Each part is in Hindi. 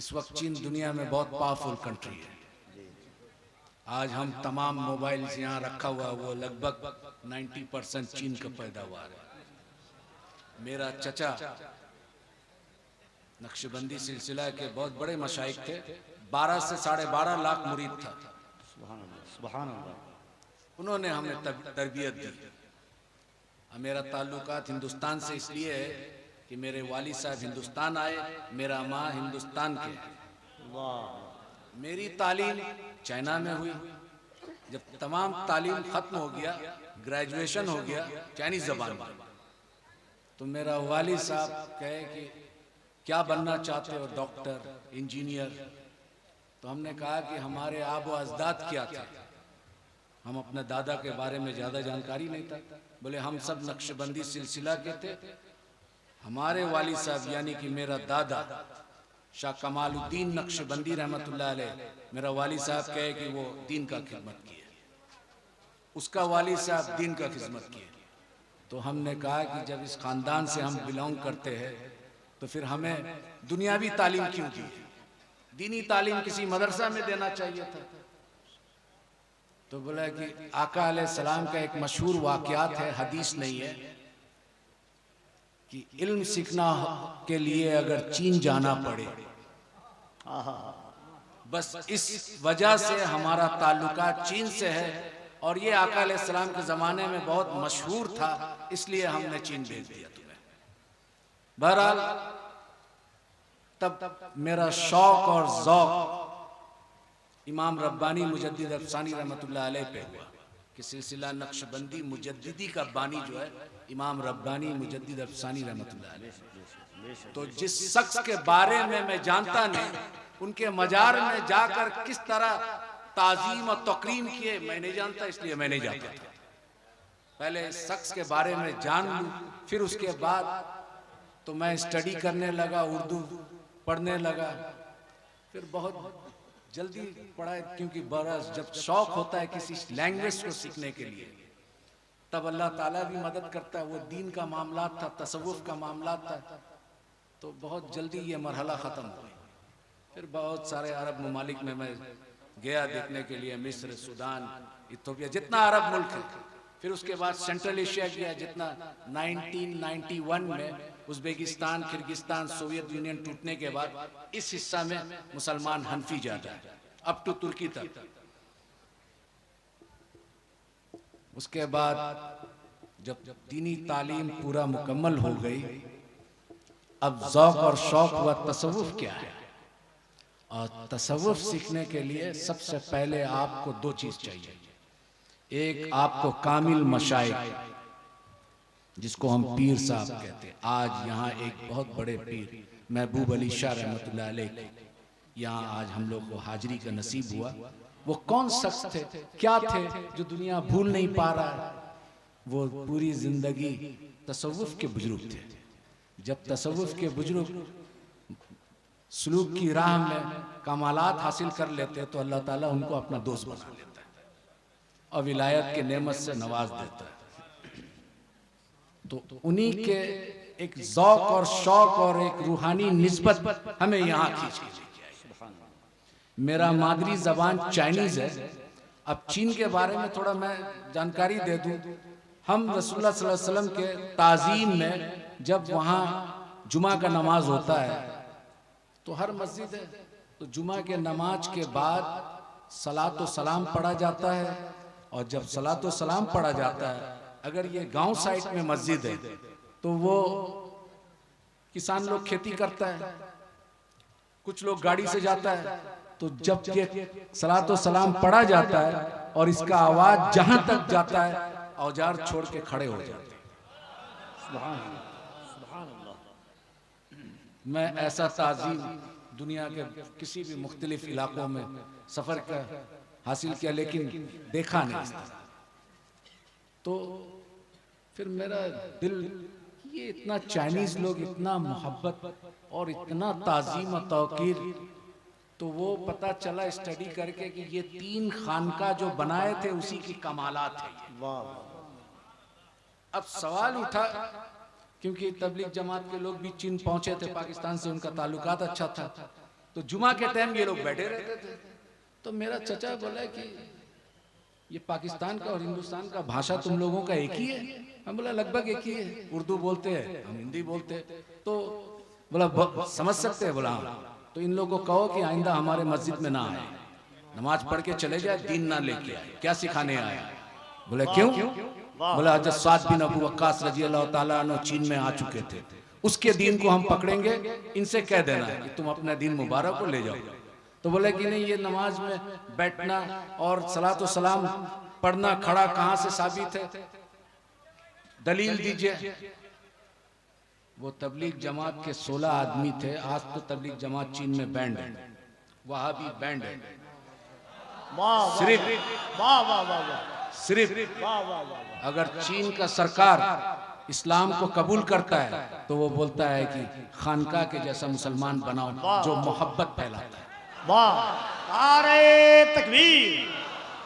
इस वक्त चीन दुनिया में बहुत पावरफुल कंट्री है। आज हम तमाम मोबाइल्स यहाँ रखा हुआ, वो लगभग 90% चीन का पैदावार है। मेरा चचा नक्शबंदी सिलसिला के बहुत बड़े मशाइख थे, 12 से 12.5 लाख मुरीद था। सुभान अल्लाह। उन्होंने हमें तरबियत दी। मेरा ताल्लुकात हिंदुस्तान से इसलिए है कि मेरे वालिद साहब हिंदुस्तान आए, मेरा माँ हिंदुस्तान के। मेरी तालीम चाइना में हुई। जब तमाम तालीम खत्म हो गया, ग्रेजुएशन हो गया चाइनीज जबान में, तो मेरा वालिद साहब कहे कि क्या बनना चाहते हो, डॉक्टर, इंजीनियर? तो हमने कहा कि हमारे आबो अजदाद क्या थे, हम अपने दादा के बारे में ज़्यादा जानकारी नहीं था। बोले हम सब नक्शबंदी सिलसिला के थे। हमारे वालिद साहब यानी कि मेरा दादा शाह कमालुद्दीन नक्शबंदी रहमतुल्लाह अलैह, मेरा वालिद साहब कहे कि वो दीन का खिदमत किए, उसका वालिद साहब दीन का खिदमत किए। तो हमने कहा कि जब इस ख़ानदान से हम बिलोंग करते हैं तो फिर हमें दुनियावी तालीम क्यों दी? दीनी तालीम किसी मदरसा में देना चाहिए था। तो बोला कि आका अलैहिस्सलाम का एक मशहूर वाक़यात है, हदीस नहीं है, कि इल्म सीखना के लिए अगर चीन जाना पड़े, बस इस वजह से हमारा ताल्लुका चीन से है और ये आका अलैहिस्सलाम के ज़माने में बहुत मशहूर था, इसलिए हमने चीन भेज दिया तुम्हें। बहरहाल तब मेरा शौक और ज़ौक़ इमाम रब्बानी मुजद्दिद अफ़सानी रहमतुल्लाह अलैह पे हुआ कि सिलसिला नक्शबंदी मुजद्दिदी का बानी जो है इमाम रब्बानी मुजद्दिद अफ़सानी रहमतुल्लाह अलैह। तो जिस शख्स के बारे में मैं जानता नहीं, उनके मजार में जाकर किस तरह ताज़ीम और तकरीम किए मैं नहीं जानता, इसलिए मैं नहीं जाता था। पहले इस शख्स के बारे में जान लूँ, फिर उसके बाद तो मैं स्टडी करने लगा, उर्दू पढ़ने लगा। फिर बहुत जल्दी पढ़ा, क्योंकि बड़ा जब शौक होता है किसी लैंग्वेज को सीखने के लिए तब अल्लाह ताला भी मदद करता है। वो दीन का मामला था, तसव्वुफ का मामला था, तो बहुत जल्दी ये मरहला ख़त्म हो गया। फिर बहुत सारे अरब ममालिक में मैं गया देखने के लिए, मिस्र, सूडान, इथियोपिया, जितना अरब मुल्क है। फिर उसके बाद सेंट्रल एशिया गया, जितना 1991 में उज़्बेकिस्तान, किर्गिस्तान, सोवियत यूनियन टूटने के बाद इस हिस्सा में मुसलमान हनफी ज़्यादा है, अब तो तुर्की तक। उसके बाद जब दीनी तालीम पूरा मुकम्मल हो गई, अब ज़ौक़ और शौक़ हुआ तसव्वुफ़ क्या है। और तसव्वुफ़ सीखने के लिए सबसे पहले आपको दो चीज़ चाहिए। एक आपको कामिल मशाइख, जिसको हम पीर साहब कहते हैं। आज यहाँ एक बहुत बड़े पीर महबूब अली शाह रहमतुल्लाह अलैह यहाँ आज हम लोग को हाजिरी का नसीब हुआ। वो कौन शख्स थे, क्या थे, जो दुनिया भूल नहीं पा रहा है? वो पूरी जिंदगी तसव्वुफ़ के बुजुर्ग थे। जब तसव्वुफ़ के बुजुर्ग सलूक की राह में कमालात हासिल कर लेते तो अल्लाह ताला उनको अपना दोस्त बना लेता है और विलायत के नेमत से नवाज देता है। तो उन्हीं के एक ज़ौक़ और शौक़ और एक रूहानी निस्बत हमें यहाँ खींच के लेके आई। मेरा मादरी ज़बान चाइनीज़ है। अब चीन के बारे में थोड़ा मैं जानकारी दे दूँ। हम रसूलुल्लाह सल्लल्लाहु अलैहि वसल्लम के ताज़ीम में जब वहाँ जुमा का नमाज होता है तो हर मस्जिद है, तो जुमा के नमाज के बाद सलातो सलाम पढ़ा जाता है। और जब सलातो सलाम पढ़ा जाता है, अगर ये गांव साइड में मस्जिद है तो वो किसान लोग खेती करता है, कुछ लोग गाड़ी से जाता है। तो जब ये सलातो सलाम पढ़ा जाता है और इसका आवाज जहां तक जाता है, औजार छोड़ के खड़े हो जाते हैं। सुभान अल्लाह। मैं ऐसा ताज़ीम दुनिया के किसी भी मुख्तलिफ इलाकों में सफ़र का हासिल किया, लेकिन देखा नहीं इस तरह। तो फिर मेरा दिल, ये इतना चाइनीज़ लोग इतना मोहब्बत और इतना ताज़ीम और तौक़ीर, तो वो पता चला स्टडी करके कि ये 3 खानका जो बनाए थे उसी की कमालात है। अब सवाल उठा, क्योंकि तबलीग जमात के लोग भी चीन पहुंचे थे, पाकिस्तान से उनका ताल्लुकात अच्छा था, तो जुमा के टाइम ये लोग बैठे रहते थे। तो मेरा चचा बोला कि ये पाकिस्तान का और हिंदुस्तान का भाषा तुम लोगों का एक ही है? हम बोला लगभग एक ही है, उर्दू बोलते हैं, हम हिंदी बोलते हैं। तो बोला समझ सकते हैं? बोला हाँ। तो इन लोगों को कहो कि आइंदा हमारे मस्जिद में ना आए, नमाज पढ़ के चले जाए, दीन ना लेके आए। क्या सिखाने आया? बोले क्यों? बोला हज़रत साद बिन अबू वक्कास रजी अल्लाह ताला अन्हु चीन में आ चुके थे, उसके दीन को हम पकड़ेंगे, इनसे कह देना कि तुम अपना दीन मुबारक को ले जाओ। तो बोले कि नहीं, ये नमाज में बैठना और सलातो सलाम पढ़ना खड़ा कहां से साबित है? दलील दीजिए। वो तबलीग जमात के 16 आदमी थे। आज तो तबलीग जमात चीन में बैंड है, वहां भी बैंड है। सिर्फ अगर चीन का सरकार इस्लाम को कबूल करता है तो वो बोलता है कि खानका के जैसा मुसलमान बनाओ जो मोहब्बत फैलाता है। वाह, नारे तकबीर,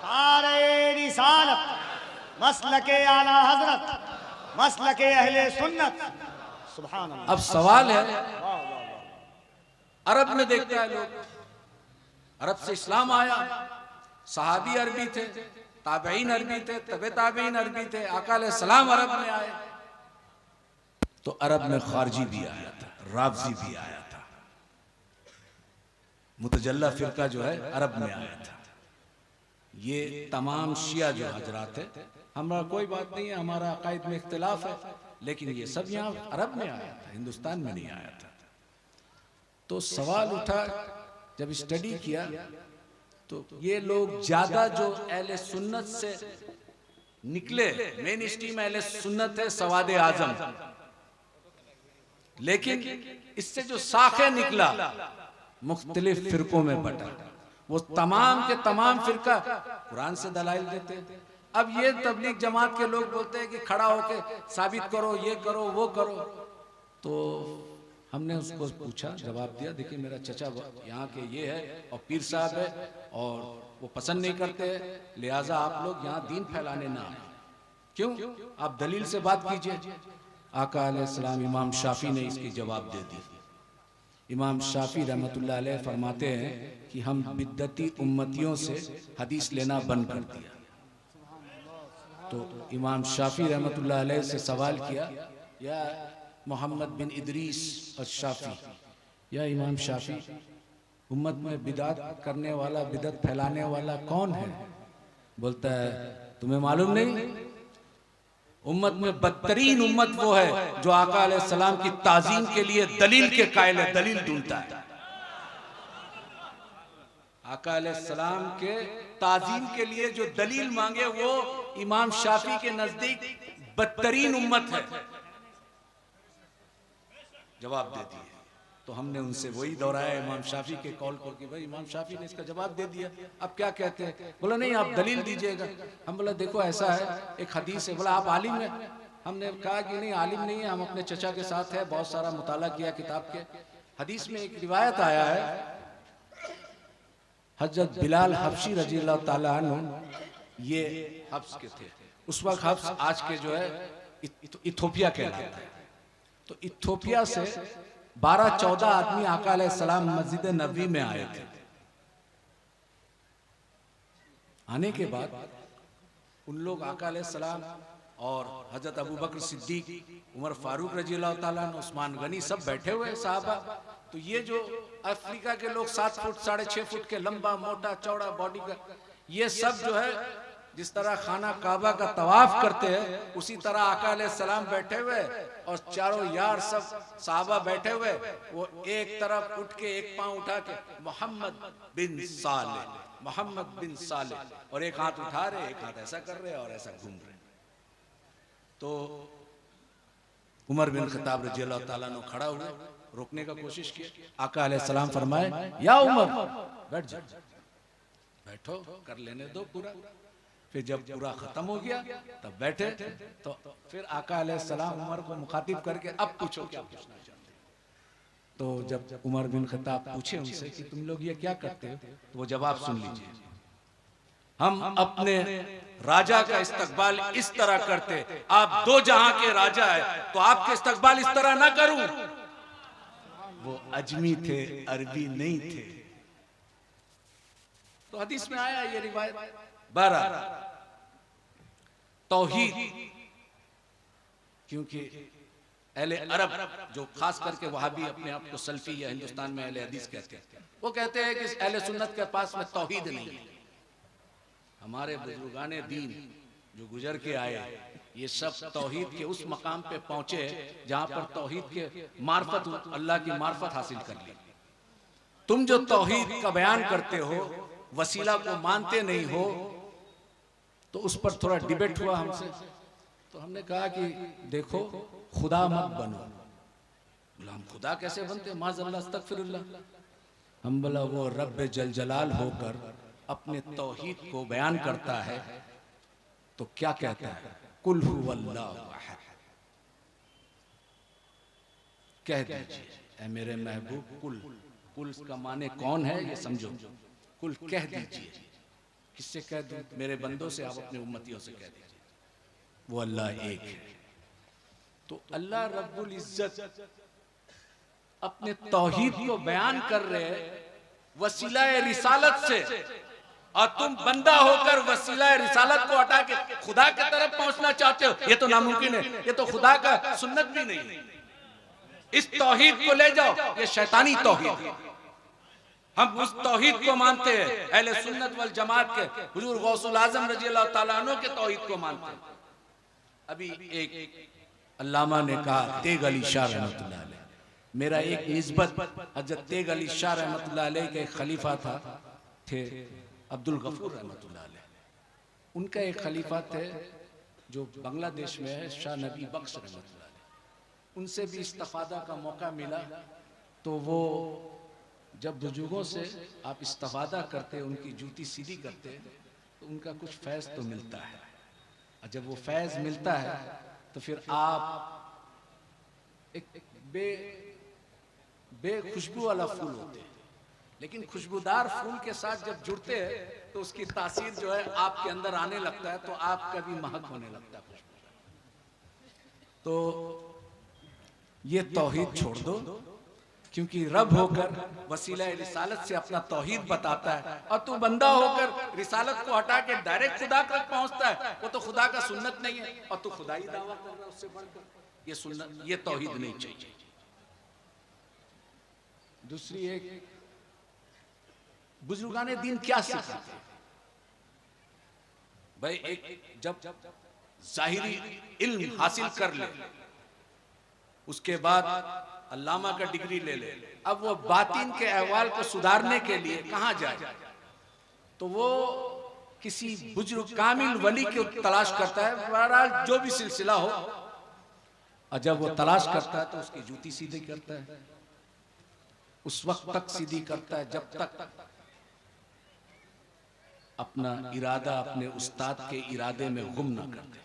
नारे रिसालत, मसलके आला हजरत, मसलके अहले सुन्नत। सुभान अल्लाह। अब सवाल है, अरब में देखता है लोग, अरब से इस्लाम आया, सहाबी अरबी थे, ताबईन अरबी थे, तबे ताबईन अरबी थे, आका अलैहिस्सलाम अरब में आए। तो अरब में खारजी भी आया था, राफजी भी आया था, मुतजल्ला फिरका जो है अरब में आया था। ये तमाम शिया जो हजरात है, हमारा कोई बात नहीं है, हमारा अकायद में इख्तिलाफ है, लेकिन ये सब यहाँ अरब में आया था, हिंदुस्तान में नहीं आया था। तो सवाल उठा, जब स्टडी किया तो ये लोग ज्यादा जो अहले सुन्नत से निकले, मेन स्ट्रीम अहले सुन्नत है सवाद आजम, लेकिन इससे जो साखे निकला मुख्तलिफ फिरकों में बटा। वो तमाम के तमाम फिरका कुरान से दलाइल देते। अब ये तबलीग जमात के लोग बोलते हैं कि खड़ा होके साबित करो, ये करो, वो करो। तो हमने उसको पूछा, जवाब दिया, देखिए मेरा चचा यहाँ के ये है और पीर साहब है और वो पसंद नहीं करते, लिहाजा आप लोग यहाँ दीन फैलाने ना आए। क्यों? आप दलील से बात कीजिए। आका अलैहिस्सलाम इमाम शाफी ने इसकी जवाब दे दी। इमाम शाफी रहमतुल्लाह अलैह फरमाते हैं कि हम बिद्दती उम्मतियों से हदीस लेना बंद कर दिया। तो इमाम शाफी रहमतुल्लाह अलैह से सवाल किया, या मोहम्मद बिन इदरीस अश-शाफी, या इमाम शाफी, उम्मत में बिदात करने वाला, बिदत फैलाने वाला कौन है? बोलता है तुम्हें मालूम नहीं? उम्मत में बदतरीन उम्मत वो है जो आका अलैहिस्सलाम की ताजीम के लिए दलील के कायल है, दलील ढूंढता है। आका अलैहिस्सलाम के ताजीम के लिए जो दलील मांगे वो इमाम शाफी के नजदीक बदतरीन उम्मत है। जवाब दे दिए। तो हमने उनसे वही दोहराया इमाम शाफी के कॉल को कि भाई इमाम शाफी ने इसका जवाब दे दिया, अब क्या कहते हैं? बोला नहीं, आप दलील दीजिएगा। हम बोला देखो ऐसा है, एक हदीस है। बोला आप आलिम हैं? हमने कहा कि नहीं आलिम नहीं है, हम अपने चचा के साथ है, बहुत सारा मुताला किया किताब के। हदीस में एक रिवायत आया है, हजरत बिलाल हबशी रजी अल्लाह ताला अन्हु ये हब्स के थे। उस वक्त हब्स आज के जो है इथोपिया कहलाता है। तो इथोपिया से 12-14 आदमी आका अलैहिस्सलाम मस्जिद नबवी में आए थे। आने के बाद उन लोग आका अलैहिस्सलाम और हजरत अबू बकर सिद्दीक, उमर फारूक रजी अल्लाह ताला अन्हु, उस्मान गनी सब बैठे हुए साहबा। तो ये जो अफ्रीका के लोग 7 फुट 6.5 फुट के लंबा मोटा चौड़ा बॉडी का, ये सब जो है जिस तरह खाना काबा का तवाफ करते हैं उसी तरह आका अलैहिस्सलाम बैठे हुए और चारों यार सब साहबा बैठे हुए। वो एक तरफ उठ के एक पांव उठा के मोहम्मद बिन साले, मोहम्मद बिन साले, और एक हाथ उठा रहे, एक हाथ ऐसा कर रहे और ऐसा घूम रहे। तो उमर बिन खत्ताब रजी अल्लाह ताला अन्हु खड़ा हुए, रोकने का कोशिश किया। आका अलैहिस्सलाम फरमाए, या उमर बैठ जा, बैठो, कर लेने दो पूरा। फिर जब पूरा खत्म हो गया तब बैठे। तो फिर आका अलैहिस्सलाम उमर को मुखातिब करके अब पूछो क्या पूछना चाहते हो। तो जब उमर बिन खत्ताब पूछे उनसे कि तुम लोग ये क्या करते हो, तो वो जवाब सुन लीजिए, हम अपने राजा का इस्तकबाल इस तरह करते, आप 2 जहां के राजा है तो आपके इस्तकबाल इस तरह ना करूं। वो अजमी थे, अरबी नहीं थे। तो हदीस में आया ये रिवायत। 12 तौहीद, क्योंकि अहले अरब जो खास करके वहाबी अपने आप को सल्फी या हिंदुस्तान में अहले हदीस कहते हैं, वो कहते हैं कि अहले सुन्नत के पास में तौहीद नहीं है। हमारे बुजुर्गाने दीन जो गुजर के आए, ये सब तौहीद के उस मकाम पे पहुंचे जहां पर तौहीद के मार्फत, अल्लाह की मार्फत हासिल कर ली। तुम जो तौहीद का बयान करते हो, वसीला को मानते नहीं हो, तो उस पर थोड़ा डिबेट हुआ हमसे। तो हमने कहा कि देखो, खुदा मत बनो। बोला हम खुदा कैसे बनते, माज़अल्लाह अस्तगफिरुल्लाह। हम बोला वो रब्बे जल जलाल होकर अपने तौहीद को बयान करता है तो क्या कहता है, कुल हुवल्लाहु अहद। कह दीजिए ऐ मेरे महबूब, कुल, कुल का माने कौन है ये समझो, कुल कह दीजिए। किससे कह दूं? मेरे बंदों से, आप अपने उम्मतियों से कह दीजिए, वो अल्लाह एक है। तो अल्लाह रब्बुल इज्जत अपने तौहीद को बयान कर रहे वसीला रिसालत से, और तुम बंदा होकर वसीला रिसालत को हटा के खुदा की तरफ पहुंचना चाहते हो। ये तो नामुमकिन है, ये तो खुदा का सुन्नत भी नहीं है। इस तौहीद को ले जाओ, ये शैतानी तौहीद है। हम उस तौहीद को मानते हैं, अहले सुन्नत वल जमात के हुजूर गौसुल आजम रजी अल्लाह तआला अन्हु के तौहीद को मानते हैं। अभी एक अल्लामा ने कहा, तेग अली शाह रहमतुल्लाह अलैह, मेरा एक निस्बत हजरत तेग अली शाह रहमतुल्लाह अलैह के एक खलीफा थे अब्दुल गफूर रहमतुल्लाह अलैह। उनका एक खलीफा थे जो बांग्लादेश में है, शाह नबी बख्श रहमतुल्लाह अलैह। उनसे भी इस्तिफादा का मौका मिला। तो वो जब बुजुर्गों से आप इस्तिफादा करते, उनकी जूती सीधी करते, तो उनका कुछ फैज़ तो मिलता है। और जब वो फैज़ मिलता है तो फिर आप एक बेखुशबू वाला फूल होते हैं, लेकिन खुशबूदार फूल के साथ जब जुड़ते हैं तो उसकी तासीर जो है आपके अंदर आने लगता है, तो आपका भी महक होने लगता है खुशबू। तो ये तौहीद छोड़ दो, क्योंकि रब होकर वसीला रिसालत से अपना तौहीद बताता है, और तू बंदा होकर रिसालत को हटा के डायरेक्ट खुदा तक पहुंचता है। वो तो खुदा का सुन्नत नहीं है, और तू खुदा ही दावा कर रहा है उससे बढ़कर। ये सुन्नत, ये तौहीद नहीं चाहिए। दूसरी एक, बुजुर्गाने दीन क्या सिखाते हैं भाई, एक जब जाहिरी इल्म हासिल कर ले, उसके बाद अल्लामा का डिग्री ले ले, अब वो बातिन के अहवाल को सुधारने के लिए कहाँ जाए? तो वो किसी बुजुर्ग कामिल वली की तलाश करता है। बहरहाल जो भी सिलसिला हो, और जब वो तलाश करता है तो उसकी जूती सीधी करता है। उस वक्त तक सीधी करता है जब तक अपना इरादा अपने उस्ताद के इरादे में गुम ना कर दे।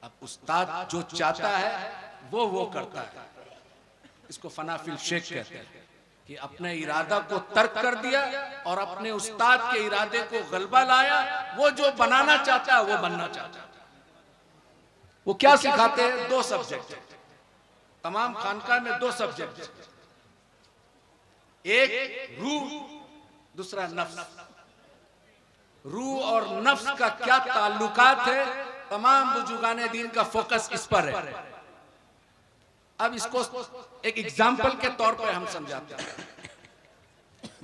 अब उस्ताद जो चाहता है वो करता है। इसको फनाफिल शेख कहते हैं कि अपने इरादा को तर्क कर दिया और अपने उस्ताद के इरादे को गलबा लाया। वो जो बनाना चाहता है वो बनना चाहता है। वो क्या सिखाते हैं? 2 सब्जेक्ट, तमाम खानका में 2 सब्जेक्ट, एक रूह, दूसरा नफ्स। रूह और नफ्स का क्या ताल्लुकात है, तमाम बुजुर्गाने दीन का फोकस इस पर है। अब इसको एक एग्जाम्पल के तौर पर हम समझाते हैं।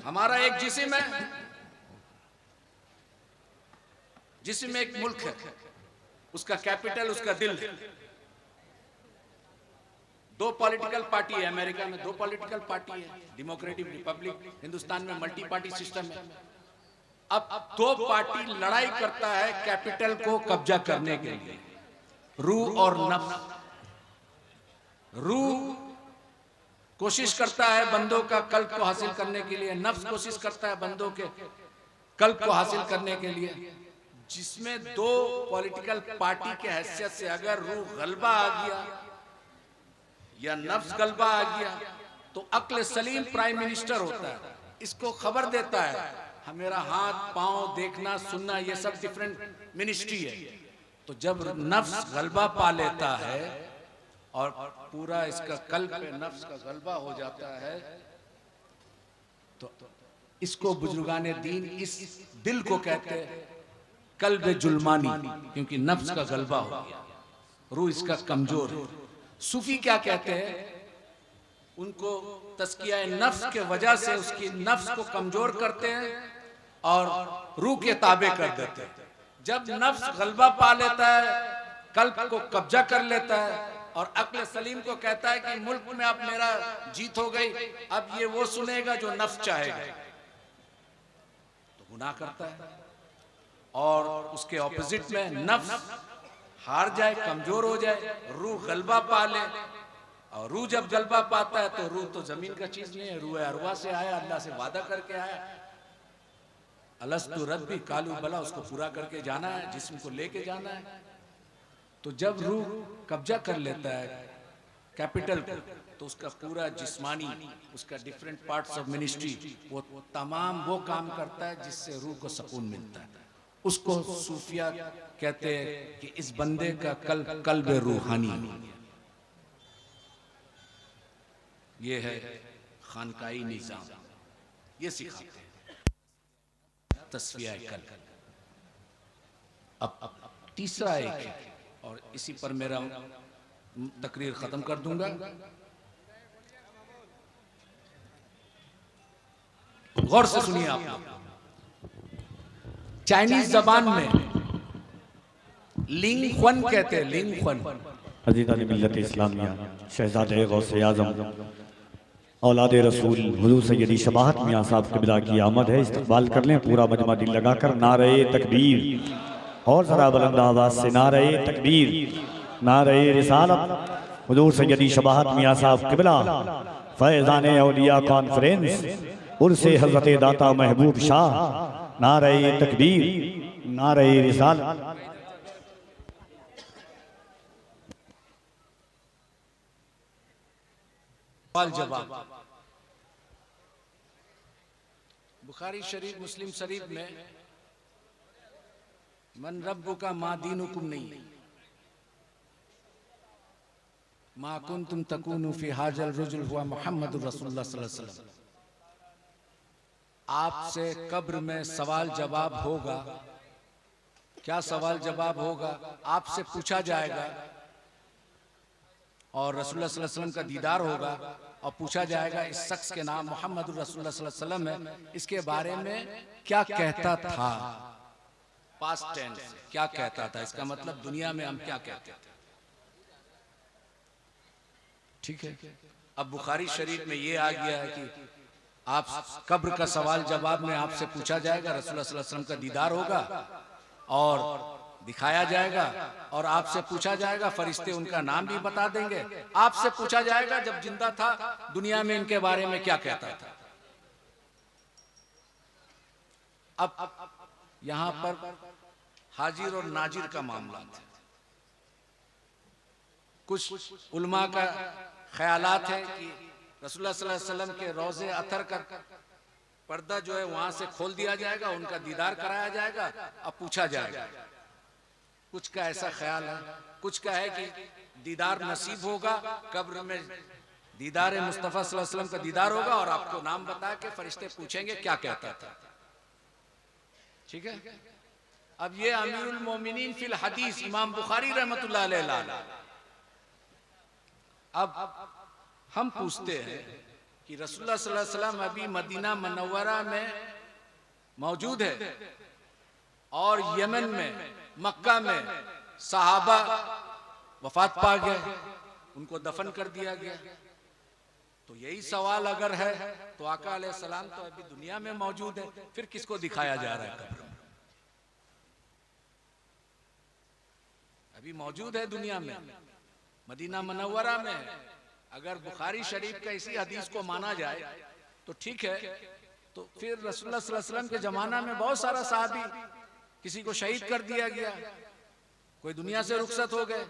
हमारा एक जिस्म है, जिस्म में एक मुल्क है, उसका कैपिटल उसका दिल है। 2 पॉलिटिकल पार्टी है अमेरिका में, 2 पॉलिटिकल पार्टी है, डेमोक्रेटिक रिपब्लिक। हिंदुस्तान में मल्टी पार्टी सिस्टम है। अब 2 पार्टी लड़ाई करता है कैपिटल को कब्जा करने के लिए, रूह और नफ्स। रूह कोशिश करता है बंदों का कल्ब को हासिल करने के लिए, नफ्स कोशिश करता है बंदों के कल्ब को हासिल करने के लिए। जिसमें 2 पॉलिटिकल पार्टी के हैसियत से अगर रूह गलबा आ गया या नफ्स गलबा आ गया, तो अक्ल सलीम प्राइम मिनिस्टर होता है, इसको खबर देता है मेरा हाथ पांव देखना सुनना ये सब डिफरेंट मिनिस्ट्री है। तो जब नफ्स गलबा पा लेता है और पूरा इसका कल्ब पे नफ्स का गलबा हो जाता है, तो इसको बुजुर्गाने दीन इस दिल को कहते हैं कल्ब जुल्मानी, क्योंकि नफ्स का गलबा हो गया, रूह इसका कमजोर है। सूफी क्या कहते हैं, उनको तस्किया नफ्स के वजह से उसकी नफ्स को कमजोर करते हैं और रूह के ताबे कर देते हैं। जब नफ्स गलबा पा लेता है, कल्ब को कब्जा कर लेता है और अक्ल सलीम को कहता है कि मुल्क में अब मेरा जीत हो गई, अब ये वो सुनेगा जो नफ्स चाहेगा, तो गुनाह करता है। और उसके ऑपोजिट में नफ्स हार जाए, कमजोर हो जाए, रूह गलबा पा ले, और रूह जब गलबा पाता है तो रूह तो जमीन का चीज नहीं है, रूह अरवा से आया, अल्लाह से वादा करके आया, अलस्तु रब्बी कालू बला, उसको पूरा करके जाना है, जिस्म को लेके जाना है। तो जब रूह कब्जा कर लेता है कैपिटल को, तो उसका पूरा जिस्मानी, उसका डिफरेंट पार्ट्स ऑफ मिनिस्ट्री, वो तमाम वो काम करता है जिससे रूह को सुकून मिलता है। उसको सूफिया कहते हैं कि इस बंदे का कल्ब रूहानी, ये है खानकाई निजाम, ये सिखाते हैं तस्फिया कल्ब। अब तीसरा एक है और इसी पर मेरा तकरीर खत्म कर दूंगा। गौर से सुनिए आप, चाइनीज जबान में लिंग ख्वन कहते हैं, लिंग ख्वन। अज़ीज़ान मिल्लत इस्लामिया, शहज़ादे गौसे आज़म औलाद रसूल हुज़ूर सैयदी शबाहत मियां साहब क़िबला की आमद है। इस्तक़बाल कर लें पूरा मजमा दिल लगाकर। नारे तकबीर, और ज़रा बुलंद आवाज़ से नारे तकबीर, नारे रिसालत, हुज़ूर सैयदी शबाहत मियां साहब क़िबला, फैज़ान औलिया कॉन्फ्रेंस, उर्से हज़रत दाता महबूब शाह, नारे तकबीर, नारे रिसालत। सवाल जवाब। बुखारी शरीफ, मुस्लिम शरीफ में मन रब्बु का मा दीनुकुम नहीं है, मा कुंतुम तकूनु फी हाजल रजुल हुआ मुहम्मदुर रसूलुल्लाह सल्लल्लाहु अलैहि वसल्लम। आपसे कब्र में सवाल जवाब होगा। क्या सवाल जवाब होगा? आपसे पूछा जाएगा और रसूलुल्लाह सल्लल्लाहु अलैहि वसल्लम का दीदार होगा और पूछा जाएगा इस शख्स के नाम मोहम्मद रसूलुल्लाह सल्लल्लाहु अलैहि वसल्लम है, इसके बारे में क्या कहता था, पास्ट टेंस क्या कहता था, इसका मतलब दुनिया में हम क्या कहते थे। ठीक है, अब बुखारी शरीफ में ये आ गया है कि आप कब्र का सवाल जवाब में आपसे पूछा जाएगा, रसूलुल्लाह सल्लल्लाहु अलैहि वसल्लम का दीदार होगा और दिखाया जाएगा और आपसे पूछा जाएगा, फरिश्ते उनका नाम भी बता देंगे। आपसे पूछा जाएगा जब जिंदा था दुनिया में इनके बारे में क्या कहता था। अब यहां पर हाजिर और नाजिर का मामला था। कुछ उलमा का ख्यालात है कि रसूलुल्लाह सल्लल्लाहु अलैहि वसल्लम के रोज़े अतर का पर्दा जो है वहां से खोल दिया जाएगा, उनका दीदार कराया जाएगा, अब पूछा जाएगा। कुछ का ऐसा ख्याल है, कुछ का है कि दीदार नसीब होगा, कब्र में दीदार मुस्तफ़ा सल्लल्लाहु अलैहि वसल्लम का दीदार होगा और आपको नाम बता के फरिश्ते पूछेंगे क्या कहता था। ठीक है, अब ये अमीरुल मोमिनीन फिल हदीस इमाम बुखारी रहमतुल्लाह अलैह। अब हम पूछते हैं कि रसूलुल्लाह सल्लल्लाहु अलैहि वसल्लम अभी मदीना मुनव्वरा में मौजूद है और यमन में, मक्का में सहाबा वफात पा गए, उनको दफन कर दिया गया। तो यही सवाल अगर है तो आका अलैहिस्सलाम तो अभी दुनिया में मौजूद है, फिर किसको दिखाया जा रहा है कब्र में? अभी मौजूद है दुनिया में, मदीना मुनव्वरा में। अगर बुखारी शरीफ का इसी हदीस को माना जाए तो ठीक है, तो फिर रसूलुल्लाह सल्लल्लाहु अलैहि वसल्लम के जमाना में बहुत सारा सहाबी, किसी को शहीद कर दिया गया, कोई दुनिया से रुखसत हो गए,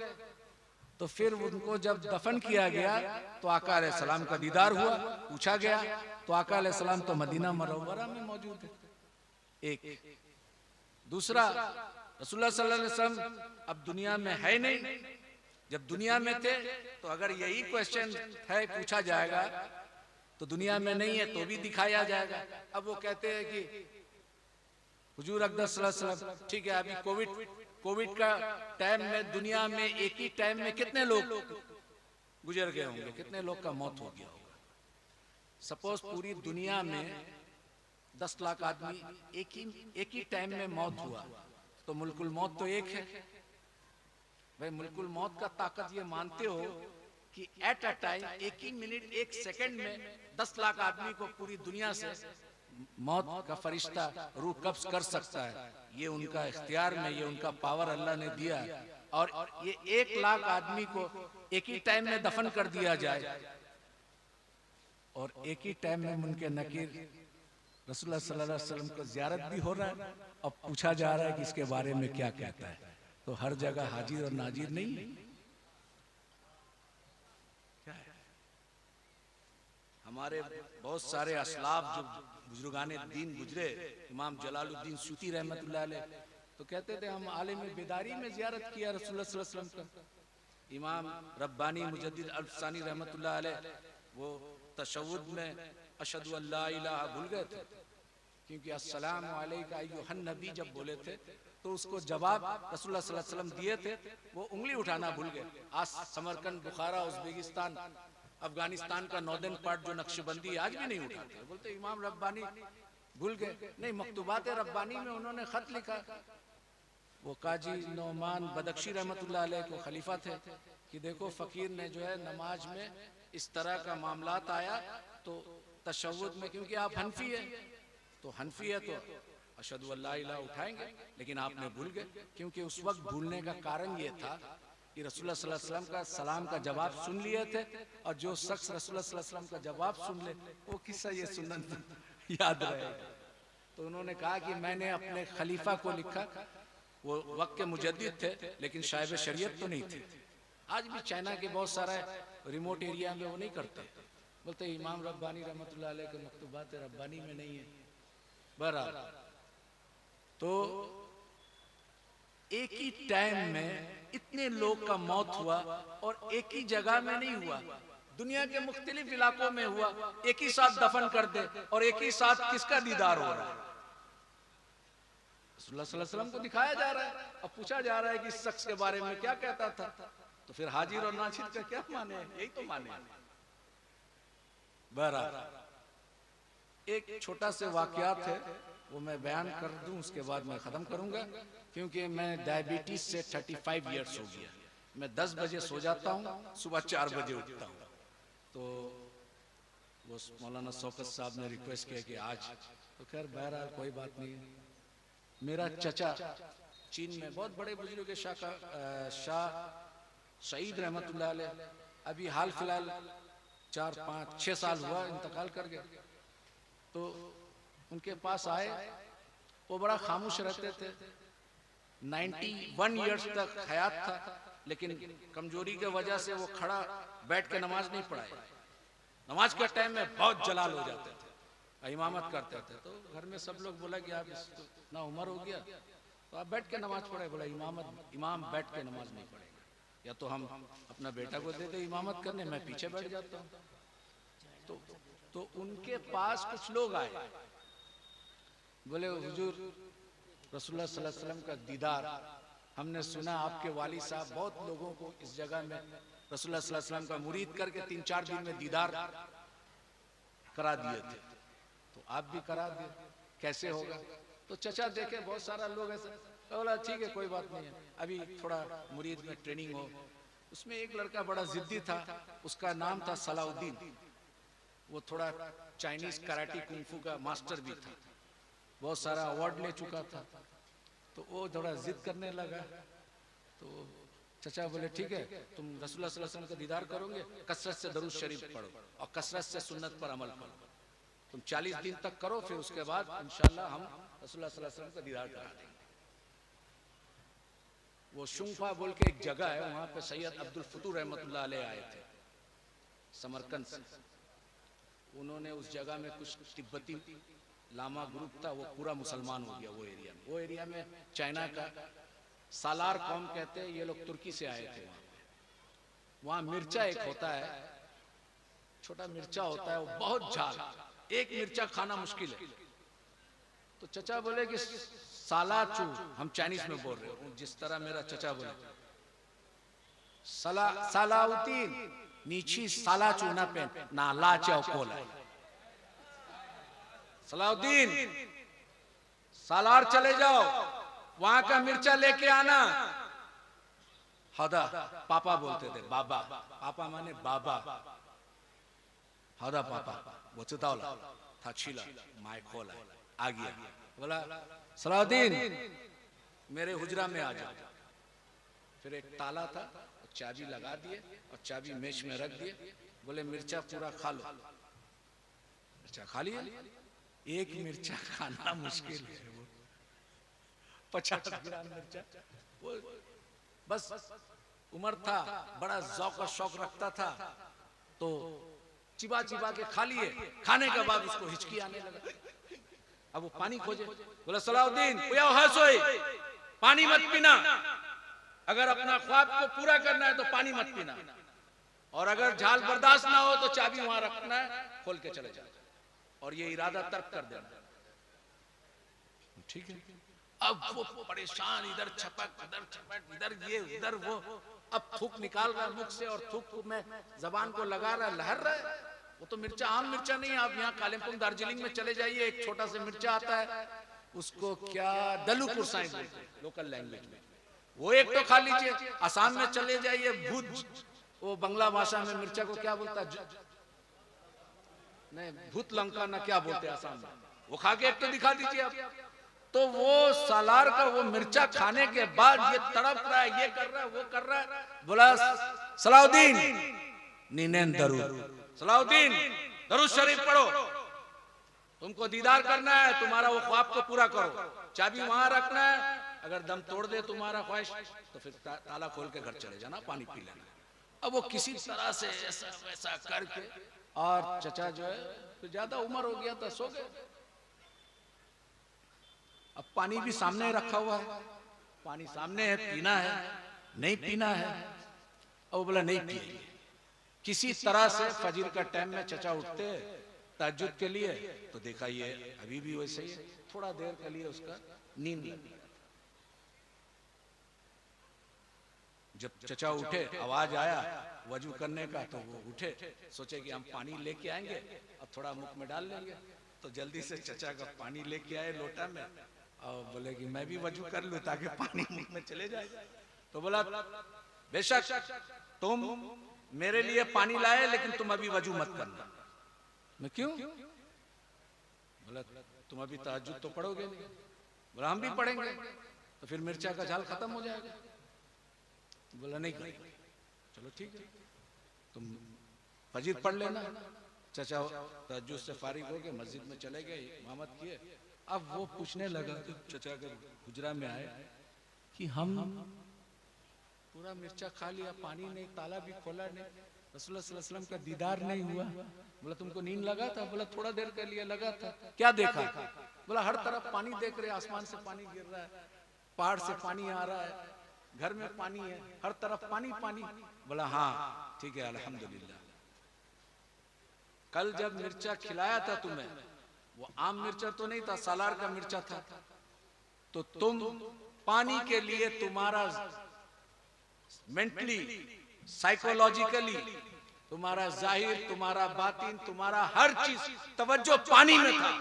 तो फिर उनको जब दफन किया गया तो आका अलैहिस्सलाम का दीदार हुआ, पूछा गया तो आका अलैहिस्सलाम तो मदीना मुनव्वरा में मौजूद है। एक दूसरा, रसूलुल्लाह सल्लल्लाहु अलैहि वसल्लम अब दुनिया में है नहीं, जब दुनिया में थे तो अगर यही क्वेश्चन है पूछा जाएगा तो दुनिया में नहीं है तो भी दिखाया जाएगा। अब वो कहते हैं कि हुजूर अक़दस सल्लल्लाहु अलैहि वसल्लम, ठीक है, अभी कोविड का टाइम में दुनिया में एक ही टाइम में कितने लोग गुजर गए होंगे, कितने लोग का मौत हो गया होगा। सपोज पूरी दुनिया में 10 लाख आदमी एक ही टाइम में मौत हुआ तो मुल्कुल मौत तो एक है। भाई मुल्कुल मौत का ताकत ये मानते हो कि एट अ टाइम, एक ही मिनट एक सेकंड में 10 लाख आदमी को पूरी दुनिया से मौत का फरिश्ता रूह कब्ज कर सकता है। ये उनका इख्तियार में, ये उनका पावर अल्लाह ने दिया है। और ये 1 लाख आदमी को एक ही टाइम में दफन कर दिया जाए और एक ही टाइम में उनके नकीर रसूलुल्लाह सल्लल्लाहु अलैहि वसल्लम को ज़ियारत भी हो रहा है। अब पूछा जा रहा है कि इसके बारे में क्या कहता है। तो हर जगह हाजिर और नाजिर नहीं है। हमारे बहुत सारे असलाफ जो बुजुर्गाने दीन गुजरे, इमाम जलालुद्दीन सूती रहमतुल्लाह अलैह, तो कहते थे हम आलिम बेदारी में ज़ियारत किया रसूलुल्लाह सल्लल्लाहु अलैहि वसल्लम का। इमाम रब्बानी मुजद्दिद अल्फसानी रहमतुल्लाह अलैह वो तशव्वुद में अशहदु अल्ला इलाहा भूल गए थे, क्योंकि अस्सलामु अलैका अय्युहन नबी जब बोले थे तो उसको जवाब रसूलुल्लाह सल्लल्लाहु अलैहि वसल्लम दिए थे, वो उंगली उठाना भूल गए। आज समरकंद, बुखारा, उज़्बेकिस्तान, अफगानिस्तान का नॉर्दर्न पार्ट जो नक्शबंदी आज भी नहीं उठाते, बोलते इमाम रब्बानी भूल गए। नहीं, मकतूबात रब्बानी में उन्होंने खत लिखा। वो काजी नौमान बदख्शी रहमतुल्लाह अलैह को खलीफा थे कि देखो फकीर ने जो है नमाज में इस तरह का मामलात आया तो तशव्वुद में, क्योंकि आप हनफी है तो हनफी है तो अशहदु अल्ला इलाहा उठाएंगे, लेकिन आपने भूल गए। क्योंकि उस वक्त भूलने का कारण ये था कि रसूलुल्लाह सल्लल्लाहु अलैहि वसल्लम का सलाम का जवाब सुन लिए थे, और जो शख्स रसूलुल्लाह सल्लल्लाहु अलैहि वसल्लम का जवाब सुन ले वो किस्सा ये सुनन याद रहेगा। तो उन्होंने कहा कि मैंने अपने खलीफा को लिखा, वो वक्त के मुजद्दिद थे लेकिन साहिब शरीयत तो नहीं थे। आज भी चाइना के बहुत सारे रिमोट एरिया में वो नहीं करते, बोलते इमाम रब्बानी रहमतुल्लाह अलैह के मकतूबात रब्बानी में नहीं है। बहरहाल, तो एक ही टाइम में इतने लोग का मौत हुआ और एक ही जगह में नहीं हुआ, दुनिया के मुख्तलिफ इलाकों में हुआ। एक ही साथ दफन कर दे और एक ही साथ किसका दीदार हो रहा है? रसूलुल्लाह सल्लल्लाहु अलैहि वसल्लम को दिखाया जा रहा है। अब पूछा जा रहा है कि इस शख्स के बारे में क्या कहता था, तो फिर हाजिर और नाजिर का क्या माने? यही तो माने। बहरहाल, एक छोटा से वाकयात है वो मैं बयान कर दूं, उसके बाद मैं ख़त्म करूंगा। क्योंकि मैं डायबिटीज से 35 इयर्स हो गया। मैं 10 बजे सो जाता हूँ, सुबह 4 बजे उठता हूँ। तो वो मौलाना शौकत साहब ने रिक्वेस्ट किया कि आज, तो खैर बहरहाल कोई बात नहीं। मेरा चचा चीन में बहुत बड़े बुजुर्ग शाह सईद रहमतुल्लाह अलैह अभी हाल फिलहाल 4, 5, 6 साल हुआ इंतकाल कर गए। तो उनके पास आए, वो बड़ा खामोश रहते थे। 91 इयर्स तक हयात था, लेकिन कमजोरी के वजह से वो खड़ा बैठ के नमाज नहीं पढ़ाए। नमाज के टाइम में बहुत जलाल हो जाते थे, इमामत करते थे। तो घर में सब लोग बोला कि आप इतना उम्र हो गया तो आप बैठ के नमाज पढ़े। बोला इमाम बैठ के नमाज नहीं पढ़ेगा, या तो हम अपना बेटा को दे दे इमामत करने, मैं पीछे बैठ जाता हूँ। तो उनके पास कुछ लोग आए, बोले हुजूर रसूलुल्लाह सल्लल्लाहु अलैहि वसल्लम का दीदार हमने सुना, आपके वाली साहब बहुत लोगों को इस जगह में रसूलुल्लाह सल्लल्लाहु अलैहि वसल्लम का मुरीद करके 3-4 दिन में दीदार करा दिए थे, तो आप भी करा दिए, कैसे होगा? तो चचा देखे बहुत सारा लोग ऐसे, बोला ठीक है कोई बात नहीं है, अभी थोड़ा मुरीद में ट्रेनिंग हो। उसमें एक लड़का बड़ा जिद्दी था, उसका नाम था सलाउद्दीन। वो थोड़ा चाइनीज कराटे कुंफू का मास्टर भी था, बहुत सारा अवार्ड ले चुका था। तो वो थोड़ा जिद करने लगा। तो चचा बोले ठीक है, तुम रसूलुल्लाह सल्लल्लाहु अलैहि वसल्लम का दीदार करोगे, कसरत से दरूद शरीफ पढ़ो और कसरत से सुन्नत पर अमल करो। तुम 40 दिन तक करो, फिर उसके बाद इंशाल्लाह हम रसूलुल्लाह सल्लल्लाहु अलैहि वसल्लम का दीदार करा देंगे। वो शुंफा बोल के एक जगह है, वहां पे सैयद अब्दुल फतूह रहमतुल्लाह अलैह आए थे समरकंद से। उन्होंने उस जगह में कुछ तिब्बती लामा ग्रुप था, वो पूरा मुसलमान हो गया वो एरिया में। वो एरिया में चाइना का सालार कौम कहते हैं, ये लोग तुर्की से आए थे वहाँ पे। वहां मिर्चा एक होता है, छोटा मिर्चा होता है, वो बहुत झाल, एक मिर्चा खाना मुश्किल है। तो चचा बोले कि सालाचू, हम चाइनीज में बोल रहे हो, जिस तरह मेरा चचा बोले सालाउद्दीन नीची सालाचू ना पेन ना लाचा कोला, सलाउद्दीन सालार चले जाओ, वहां का मिर्चा लेके आना। हदा पापा बोलते थे, बाबा, पापा माने बाबा, हदा पापा वो चितावला था, छिला माय खोला आ गया, बोला सलाउद्दीन मेरे हुजरा में आ जाओ। फिर एक ताला था, चाबी लगा दिए और चाबी मेज में रख दिए, बोले मिर्चा पूरा खा लो। मिर्चा खा लिया, एक मिर्चा खाना मुश्किल है, 50 ग्राम मिर्चा। वो बस उम्र था, बड़ा ज़ौक़ और शौक रखता था, तो चिबा चिबा के खा लिए। खाने के बाद उसको हिचकी आने लगा, अब वो पानी खोजे। बोला सलाउद्दीन पानी मत पीना, अगर अपना ख्वाब को पूरा करना है तो पानी मत पीना, और अगर झाल बर्दाश्त ना हो तो चाबी वहां रखना है, खोल के चले जाओ, और ये इरादा तर्क कर देना। ठीक है। अब वो परेशान, इधर छपक इधर ये उधर वो, अब थूक निकाल रहा है मुख से, और थूक में जबान को लगा रहा है, लहर रहा है। वो तो मिर्चा आम मिर्चा नहीं है। आप यहाँ कालिम्पोंग दार्जिलिंग में चले जाइए, एक छोटा सा मिर्चा आता है, उसको क्या दलुपुर साई बोलते हैं लोकल लैंग्वेज में, वो एक तो खा लीजिए। असम में चले जाइए, भूत, वो बंगला भाषा में मिर्चा को क्या बोलता है, नहीं भूत लंका ना क्या बोलते हैं असम में, वो खा के एक तो दिखा दीजिए आप। तो वो सालार का वो मिर्चा खाने के बाद ये तड़प रहा है, ये कर रहा है, वो कर रहा है। बोला सलाउद्दीन नीनेन दरूद, सलाउद्दीन दरूद शरीफ पढ़ो, तुमको दीदार करना है, तुम्हारा वो ख्वाब को पूरा करो, चाबी वहां रखना है, अगर दम तोड़ दे तुम्हारा ख्वाहिश तो फिर ताला खोल के घर चले जाना, पानी पी लेना। अब वो किसी तरह से ऐसा वैसा करके, और चचा जो है तो ज्यादा उम्र हो गया था, सो गए। अब पानी भी सामने रखा हुआ है, पानी सामने है, पीना है नहीं पीना है। अब वो बोला नहीं पिए। किसी तरह से फजर का टाइम में चचा उठते तहज्जुद के लिए, तो देखा ये अभी भी वैसे ही, थोड़ा देर के लिए उसका नींद लगी। जब चचा उठे, आवाज आया वजू करने का, तो वो उठे, सोचे कि हम पानी लेके आएंगे और थोड़ा मुख में डाल लेंगे। तो जल्दी से चचा का पानी लेके आए लोटा में, और बोले कि मैं भी वजू कर लूं ताकि पानी मुख में चले जाए। तो बोला बेशक तुम मेरे लिए पानी लाए, लेकिन तुम अभी वजू मत करना। मैं क्यों? बोला तुम अभी तहज्जुद तो पढ़ोगे नहीं। बोला हम भी पढ़ेंगे, तो फिर मिर्चा का झाल खत्म हो जाएगा। बोला नहीं करेंगे। चलो ठीक है, तुम फजर पढ़ लेना। चचा तहज्जुद से फारिग हो गए, मस्जिद में चले गए, इमामत किए। अब वो पूछने लगा, तो चचा के हुजरा में आए कि हम पूरा मिर्चा खा लिया, पानी नहीं, ताला भी खोला नहीं, रसूलुल्लाह सल्लल्लाहु अलैहि वसल्लम का दीदार नहीं हुआ। बोला तुमको नींद लगा था? बोला थोड़ा देर के लिए लगा था। क्या देखा? बोला हर तरफ पानी देख रहे, आसमान से पानी गिर रहा है, पहाड़ से पानी आ रहा है, घर में पानी है, हर तरफ पानी पानी। बोला हाँ ठीक है अल्हम्दुलिल्लाह। कल जब मिर्चा खिलाया था तुम्हें, वो आम मिर्चा तो नहीं था, सालार का मिर्चा था। तो तुम पानी के लिए तुम्हारा मेंटली, साइकोलॉजिकली, तुम्हारा जाहिर, तुम्हारा बातिन, तुम्हारा हर चीज तवज्जो पानी में था।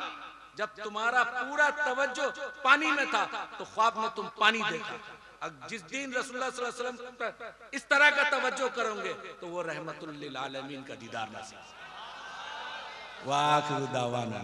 जब तुम्हारा पूरा तवज्जो पानी में था तो ख्वाब में तुम पानी देखा। जिस दिन रसूलुल्लाह सल्लल्लाहु अलैहि वसल्लम पर इस तरह का तवज्जो करोगे तो वो रहमतुल लिल आलमीन का दीदार नसीब। वाह दावाना।